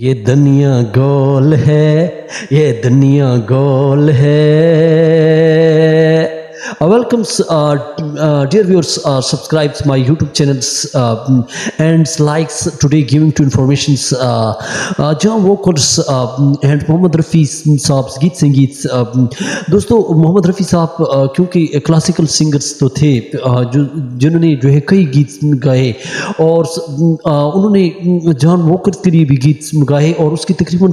یہ دنیا گول ہے، یہ دنیا گول ہے. Welcome, dear viewers, subscribe to my YouTube channels and likes today giving to informations John Walker's and محمد رفیع صاحب گیت سنگیت. دوستو محمد رفیع صاحب کیونکہ کلاسیکل سنگرز تو تھے جنہوں نے جو ہے کئی گیت گائے، اور انہوں نے جان واکر کے لیے بھی گیت گائے، اور اس کی تقریباً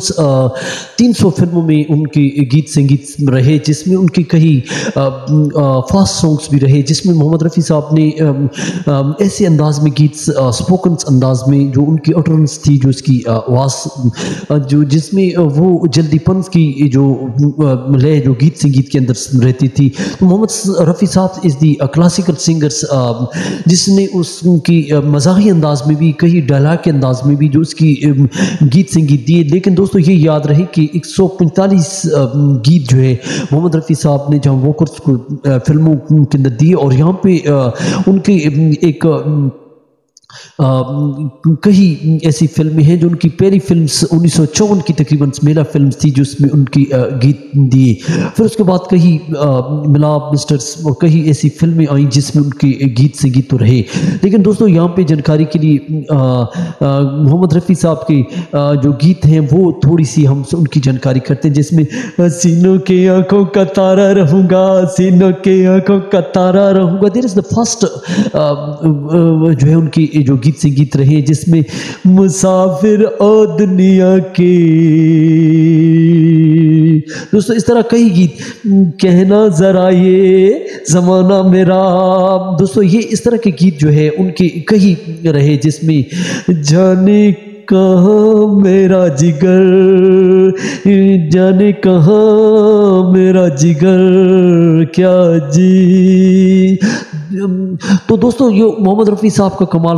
300 فلموں میں ان کی گیت سنگیت رہے، جس میں ان کی کئی فاسٹ سانگز بھی رہے، جس میں محمد رفیع صاحب نے ایسے انداز میں گیت سپوکنس انداز میں جو ان کی اٹرنس تھی، جو اس کی آواز جو جس میں وہ جلدی پنس کی جو لے جو گیت سنگیت کے اندر رہتی تھی. تو محمد رفیع صاحب از دی کلاسیکل سنگرز جس نے اس کی مزاحی انداز میں بھی، کئی ڈائلاگ کے انداز میں بھی جو اس کی گیت سنگیت دیے. لیکن دوستو یہ یاد رہے کہ 145 گیت جو ہے محمد رفیع صاحب نے جہاں واکرز کو فلموں کے اندر دیے، اور یہاں پہ ان کی ایک کئی ایسی فلمیں ہیں جو ان کی پہلی فلمز 1954 کی تقریباً میلا فلمز تھی، جو اس میں ان کی گیت دیے. پھر اس کے بعد کئی ملاب مسٹرز اور کئی ایسی فلمیں آئیں جس میں ان کے گیت سنگیت تو رہے. لیکن دوستو یہاں پہ جانکاری کے لیے محمد رفیع صاحب کے جو گیت ہیں وہ تھوڑی سی ہم ان کی جانکاری کرتے ہیں، جس میں سینوں کے آنکھوں کا تارا رہوں گا، سینوں کے آنکھوں کا تارا رہوں گا. دیر از دا فرسٹ جو ہے ان کی جو گیت سنگیت رہے، جس میں مسافر او دنیا کے. دوستو اس طرح کئی گیت، کہنا ذرا یہ زمانہ میرا. دوستو یہ اس طرح کے گیت جو ہے ان کے کئی رہے، جس میں جانے کہاں میرا جگر، جانے کہاں میرا جگر کیا جی. تو دوستو یہ محمد رفیع صاحب کا کمال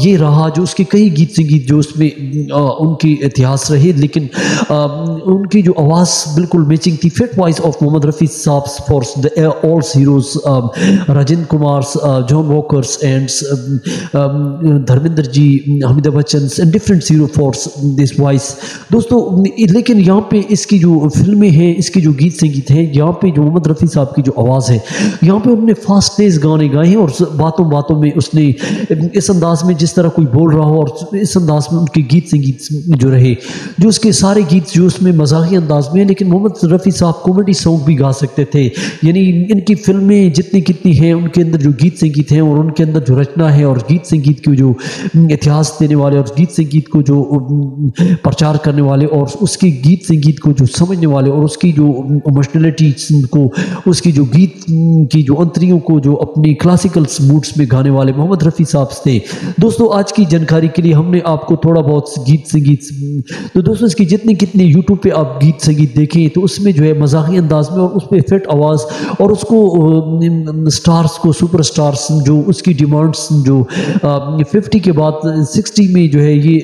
یہ رہا، جو اس کے کئی گیت سنگیت جو اس میں ان کی اتہاس رہے، لیکن ان کی جو آواز بالکل میچنگ تھی. Fit wise of Mohammed Rafi صاحب for all heroes Rajan Kumar's, John Walker's and Dharmendra ji, حمیدہ Bachchan and different hero for this voice. دوستو لیکن یہاں پہ اس کی جو فلمیں ہیں، اس کی جو گیت سنگیت ہیں، یہاں پہ جو محمد رفیع صاحب کی جو آواز ہے، یہاں پہ انہوں نے فاسٹ تیز گانے گائے ہیں، اور باتوں باتوں میں اس نے اس انداز میں جس طرح کوئی بول رہا ہو، اور اس انداز میں ان کے گیت سنگیت جو رہے، جو اس کے سارے گیت جو اس میں مزاحی انداز میں ہیں. لیکن محمد رفیع صاحب کامیڈی سانگ بھی گا سکتے تھے، یعنی ان کی فلمیں جتنی کتنی ہیں ان کے اندر جو گیت سنگیت ہیں، اور ان کے اندر جو رچنا ہے، اور گیت سنگیت کو جو اتہاس دینے والے، اور گیت سنگیت کو جو پرچار کرنے والے، اور اس کے گیت سنگیت کو جو سمجھنے والے، اور اس کی جو ایموشنلٹی کو، اس کی جو گیت کی جو انتریوں کو جو اپنی کلاسیکل موڈز میں گانے والے محمد رفیع صاحب تھے. دوستو آج کی جانکاری کے لیے ہم نے آپ کو تھوڑا بہت گیت سنگیت، تو دوستو اس کی جتنی کتنی یوٹیوب پہ آپ گیت سنگیت دیکھیں تو اس میں جو ہے مزاحی انداز میں، اور اس پہ فٹ آواز، اور اس کو سٹارز کو، سپر سٹارز جو اس کی ڈیمانڈز جو 50 کے بعد 60 میں جو ہے، یہ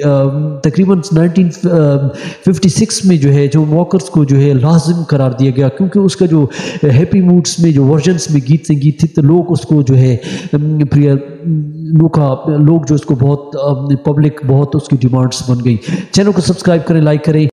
تقریباً 1956 میں جو ہے جو واکرز کو جو ہے لازم قرار دیا گیا، کیونکہ اس کا جو ہیپی موڈز میں جو ورژنز میں گیت سنگیت تھے، تو لوگ اس کو جو ہے لوگ جو اس کو بہت پبلک بہت اس کی ڈیمانڈز بن گئی. چینل کو سبسکرائب کریں، لائک کریں.